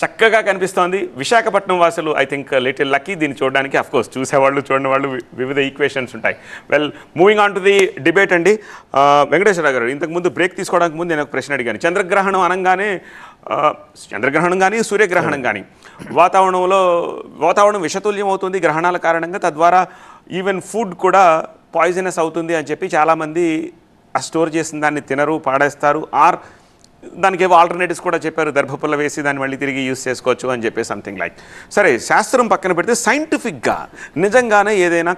చక్కగా కనిపిస్తోంది. విశాఖపట్నం వాసులు ఐ థింక్ లిటిల్ లక్కీ దీన్ని చూడడానికి. అఫ్ కోర్స్ చూసేవాళ్ళు చూడని వాళ్ళు వివిధ ఈక్వేషన్స్ ఉంటాయి. Well, moving on to the debate అండి. వెంకటేశ్వర గారు, ఇంతకుముందు బ్రేక్ తీసుకోవడానికి ముందు నేను ఒక ప్రశ్న అడిగాను. చంద్రగ్రహణం అనగానే చంద్రగ్రహణం కానీ సూర్యగ్రహణం కానీ వాతావరణం విషతుల్యం అవుతుంది గ్రహణాల కారణంగా, తద్వారా ఈవెన్ ఫుడ్ కూడా పాయిజనస్ అవుతుంది అని చెప్పి చాలామంది ఆ స్టోర్ చేసిన దాన్ని తినరు, పాడేస్తారు. ఆర్ దానికి ఏవో ఆల్టర్నేటివ్స్ కూడా చెప్పారు, దర్భపుల్ల వేసి దాన్ని మళ్ళీ తిరిగి యూస్ చేసుకోవచ్చు అని చెప్పి సంథింగ్ లైక్. సరే, శాస్త్రం పక్కన పెడితే సైంటిఫిక్గా నిజంగానే ఏదైనా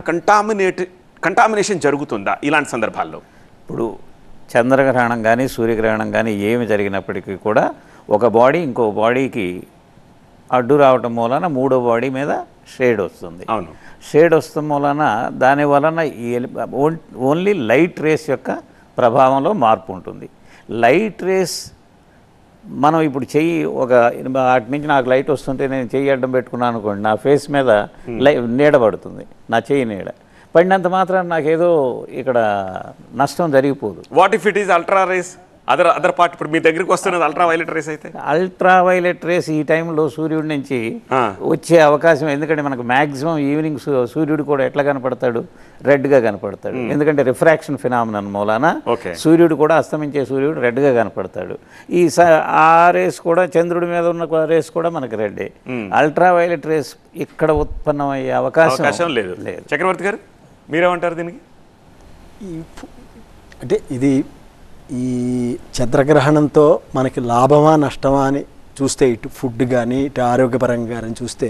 కంటామినేషన్ జరుగుతుందా ఇలాంటి సందర్భాల్లో? ఇప్పుడు చంద్రగ్రహణం కానీ సూర్యగ్రహణం కానీ ఏమి జరిగినప్పటికీ కూడా ఒక బాడీ ఇంకో బాడీకి అడ్డు రావటం మూలన మూడో బాడీ మీద షేడ్ వస్తుంది. అవును, షేడ్ వస్తాం మూలన దాని వలన ఓన్లీ లైట్ రేస్ యొక్క ప్రభావంలో మార్పు ఉంటుంది. లైట్ రేస్ మనం ఇప్పుడు చెయ్యి అటు నుంచి నాకు లైట్ వస్తుంటే నేను చెయ్యి అడ్డం పెట్టుకున్నాను అనుకోండి, నా ఫేస్ మీద నీడ పడుతుంది, నా చెయ్యి నీడ పడినంత మాత్రం నాకేదో ఇక్కడ నష్టం జరిగిపోదు. What if it is ultra rays, other part? ఇప్పుడు మీ దగ్గరికి వస్తున్నది అల్ట్రా వైలెట్ రేస్ అయితే? అల్ట్రా వైలెట్ రేస్ ఈ టైంలో సూర్యుడి నుంచి వచ్చే అవకాశం, ఎందుకంటే మనకు మ్యాక్సిమం ఈవినింగ్ సూర్యుడు కూడా ఎట్లా కనపడతాడు, రెడ్గా కనపడతాడు. ఎందుకంటే రిఫ్రాక్షన్ ఫినామినన్ మూలాన సూర్యుడు కూడా, అస్తమించే సూర్యుడు రెడ్గా కనపడతాడు. ఆ రేస్ కూడా, చంద్రుడి మీద ఉన్న రేస్ కూడా మనకు రెడ్డే. అల్ట్రా వైలెట్ రేస్ ఇక్కడ ఉత్పన్నమయ్యే అవకాశం లేదు. చక్రవర్తి గారు, మీరేమంటారు దీనికి? అంటే ఇది ఈ చంద్రగ్రహణంతో మనకి లాభమా నష్టమా అని చూస్తే, ఇటు ఫుడ్ కానీ ఇటు ఆరోగ్యపరంగా కానీ చూస్తే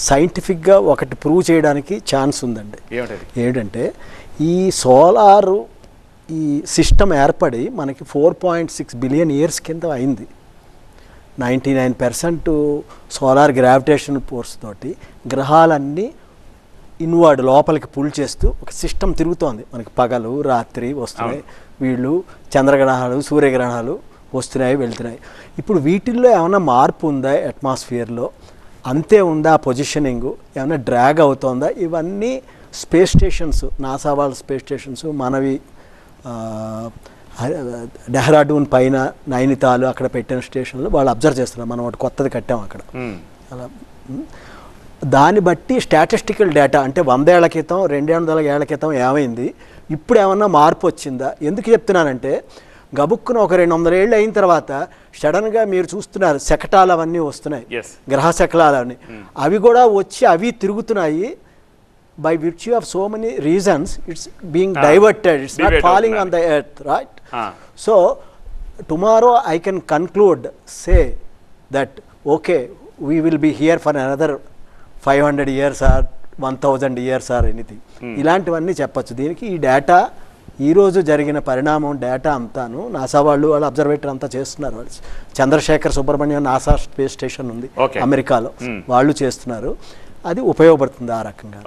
సైంటిఫిక్గా ఒకటి ప్రూవ్ చేయడానికి ఛాన్స్ ఉందండి. ఏంటంటే ఈ సోలారు ఈ సిస్టమ్ ఏర్పడి మనకి 4.6 బిలియన్ ఇయర్స్ కింద అయింది. 99% సోలార్ గ్రావిటేషన్ ఫోర్స్ తోటి గ్రహాలన్నీ ఇన్వర్డ్ లోపలికి పుల్ చేస్తూ ఒక సిస్టమ్ తిరుగుతోంది. మనకి పగలు రాత్రి వస్తున్నాయి, వీళ్ళు చంద్రగ్రహణాలు సూర్యగ్రహణాలు వస్తున్నాయి వెళ్తున్నాయి. ఇప్పుడు వీటిల్లో ఏమైనా మార్పు ఉందా అట్మాస్ఫియర్లో, అంతే ఉందా పొజిషనింగ్, ఏమైనా డ్రాగ్ అవుతుందా? ఇవన్నీ స్పేస్ స్టేషన్స్, నాసా వాళ్ళ స్పేస్ స్టేషన్స్, మనవి డెహ్రాడూన్ పైన నైనితాలు అక్కడ పెట్టిన స్టేషన్లు వాళ్ళు అబ్జర్వ్ చేస్తున్నారు. మనం ఒకటి కొత్తది కట్టాం అక్కడ. అలా దాన్ని బట్టి స్టాటిస్టికల్ డేటా, అంటే 100 ఏళ్ల క్రితం 200 ఏళ్ల క్రితం ఏమైంది, ఇప్పుడు ఏమన్నా మార్పు వచ్చిందా? ఎందుకు చెప్తున్నానంటే గబుక్కున ఒక 200 ఏళ్ళు అయిన తర్వాత సడన్గా మీరు చూస్తున్నారు శకటాలు అవన్నీ వస్తున్నాయి, గ్రహ శకలాలు అవన్నీ, అవి కూడా వచ్చి అవి తిరుగుతున్నాయి. By virtue of so many reasons it's being diverted, it's not falling on the earth, right? So tomorrow I can conclude say that okay, we will be here for another 500 years or 1000 years or anything. ఇలాంటివన్నీ చెప్పచ్చు. దీనికి ఈ data ఈరోజు జరిగిన పరిణామం data అంతాను NASA వాళ్ళు అబ్జర్వేటర్ అంతా చేస్తున్నారు. వాళ్ళు Chandrasekhar Subrahmanyam NASA space station ఉంది అమెరికాలో, వాళ్ళు చేస్తున్నారు. అది ఉపయోగపడుతుంది ఆ రకంగా.